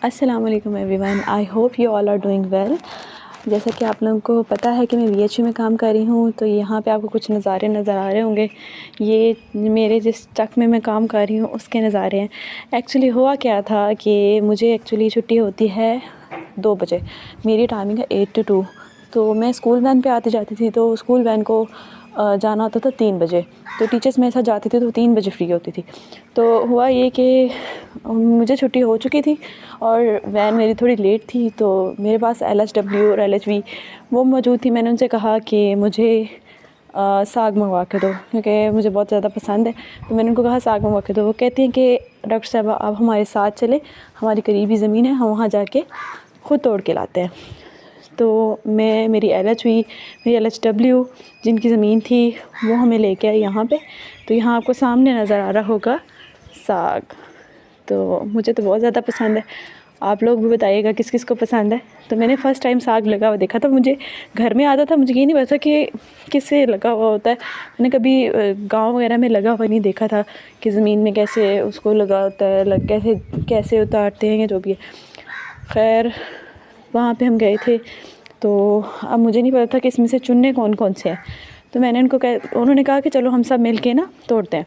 अस्सलामुअलैकुम everyone, I hope you all are doing well. जैसा कि आप लोगों को पता है कि मैं VHU में काम कर रही हूँ, तो यहाँ पे आपको कुछ नज़ारे नज़र आ रहे होंगे। ये मेरे जिस ट्रक में मैं काम कर रही हूँ उसके नज़ारे हैं। एक्चुअली हुआ क्या था कि मुझे एक्चुअली छुट्टी होती है 2 बजे, मेरी टाइमिंग है 8 to 2। तो मैं स्कूल वैन पे आती जाती थी, तो स्कूल वैन को जाना होता था 3 बजे। तो टीचर्स मेरे साथ जाती थी तो 3 बजे फ्री होती थी। तो हुआ ये कि मुझे छुट्टी हो चुकी थी और वैन मेरी थोड़ी लेट थी, तो मेरे पास LHW और LHV वो मौजूद थी। मैंने उनसे कहा कि मुझे साग मंगवा के दो, क्योंकि मुझे बहुत ज़्यादा पसंद है। तो मैंने उनको कहा साग मंगवा के दो। वो कहती हैं कि डॉक्टर साहब आप हमारे साथ चले, हमारी करीबी ज़मीन है, हम वहाँ जाके ख़ुद तोड़ के लाते हैं। तो मैं मेरी LHW जिनकी ज़मीन थी वो हमें लेके आई यहाँ पे। तो यहाँ आपको सामने नज़र आ रहा होगा साग। तो मुझे तो बहुत ज़्यादा पसंद है, आप लोग भी बताइएगा किस किस को पसंद है। तो मैंने फ़र्स्ट टाइम साग लगा हुआ देखा था। मुझे घर में आता था, मुझे ये नहीं पता कि किससे लगा हुआ होता है। मैंने कभी गांव वगैरह में लगा हुआ नहीं देखा था कि ज़मीन में कैसे उसको लगा होता है, कैसे कैसे उतारते हैं या जो भी है। खैर वहाँ पे हम गए थे, तो अब मुझे नहीं पता था कि इसमें से चुनने कौन कौन से हैं। तो मैंने उन्होंने कहा कि चलो हम सब मिल के ना तोड़ते हैं।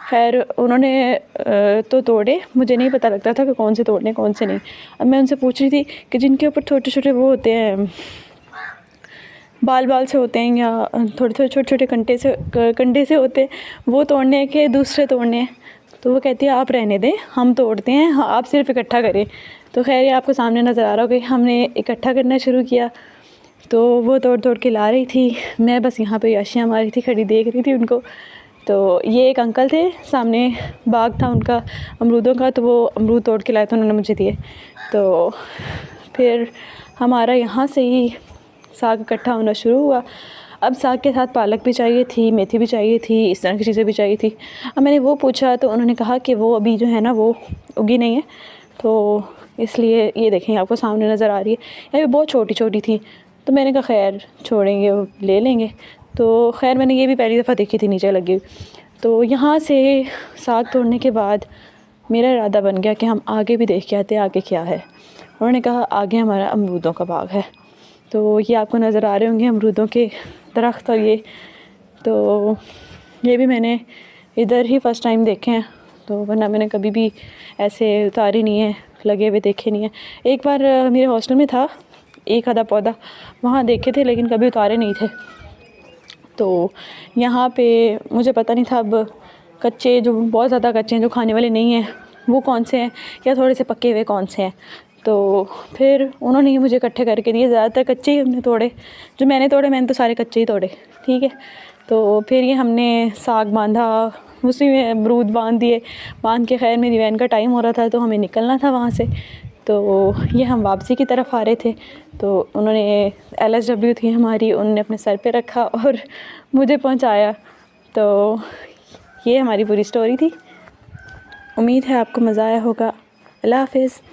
खैर उन्होंने तो तोड़े, मुझे नहीं पता लगता था कि कौन से तोड़ने कौन से नहीं। अब मैं उनसे पूछ रही थी कि जिनके ऊपर छोटे छोटे वो होते हैं, बाल बाल से होते हैं या थोड़े थोड़े छोटे छोटे कंडे से होते हैं, वो तोड़ने के दूसरे तोड़ने हैं। तो वो कहती है आप रहने दें, हम तोड़ते हैं, आप सिर्फ इकट्ठा करें। तो खैर ये आपको सामने नज़र आ रहा होगा, हमने इकट्ठा करना शुरू किया। तो वो तोड़ तोड़ के ला रही थी, मैं बस यहाँ पे याशियाँ मारी थी, खड़ी देख रही थी उनको। तो ये एक अंकल थे, सामने बाग था उनका अमरूदों का, तो वो अमरूद तोड़ के लाए थे, उन्होंने मुझे दिए। तो फिर हमारा यहाँ से ही साग इकट्ठा होना शुरू हुआ। अब साग के साथ पालक भी चाहिए थी, मेथी भी चाहिए थी, इस तरह की चीज़ें भी चाहिए थी। अब मैंने वो पूछा तो उन्होंने कहा कि वो अभी जो है ना वो उगी नहीं है, तो इसलिए ये देखें आपको सामने नज़र आ रही है, ये बहुत छोटी छोटी थी। तो मैंने कहा खैर छोड़ेंगे, वो ले लेंगे। तो खैर मैंने ये भी पहली दफ़ा देखी थी नीचे लगी हुई। तो यहाँ से साग तोड़ने के बाद मेरा इरादा बन गया कि हम आगे भी देख के आते हैं आगे क्या है। उन्होंने कहा आगे हमारा अमरूदों का बाग है। तो ये आपको नज़र आ रहे होंगे अमरूदों के दरख्त। और ये तो ये भी मैंने इधर ही फ़र्स्ट टाइम देखे हैं, तो वरना मैंने कभी भी ऐसे उतारे नहीं है, लगे हुए देखे नहीं है। एक बार मेरे हॉस्टल में था एक आधा पौधा, वहाँ देखे थे लेकिन कभी उतारे नहीं थे। तो यहाँ पे मुझे पता नहीं था अब कच्चे, जो बहुत ज़्यादा कच्चे हैं, जो खाने वाले नहीं हैं, वो कौन से हैं या थोड़े से पके हुए कौन से हैं। तो फिर उन्होंने ही मुझे इकट्ठे करके दिए। ज़्यादातर कच्चे ही हमने तोड़े, जो मैंने तो सारे कच्चे ही तोड़े, ठीक है। तो फिर ये हमने साग बांधा, उसी में अमरूद बांध दिए। बांध के खैर मेरी वैन का टाइम हो रहा था, तो हमें निकलना था वहाँ से। तो ये हम वापसी की तरफ आ रहे थे, तो उन्होंने LHW थी हमारी, उन्होंने अपने सर पे रखा और मुझे पहुँचाया। तो ये हमारी पूरी स्टोरी थी। उम्मीद है आपको मज़ा आया होगा। अल्लाह हाफ़िज़।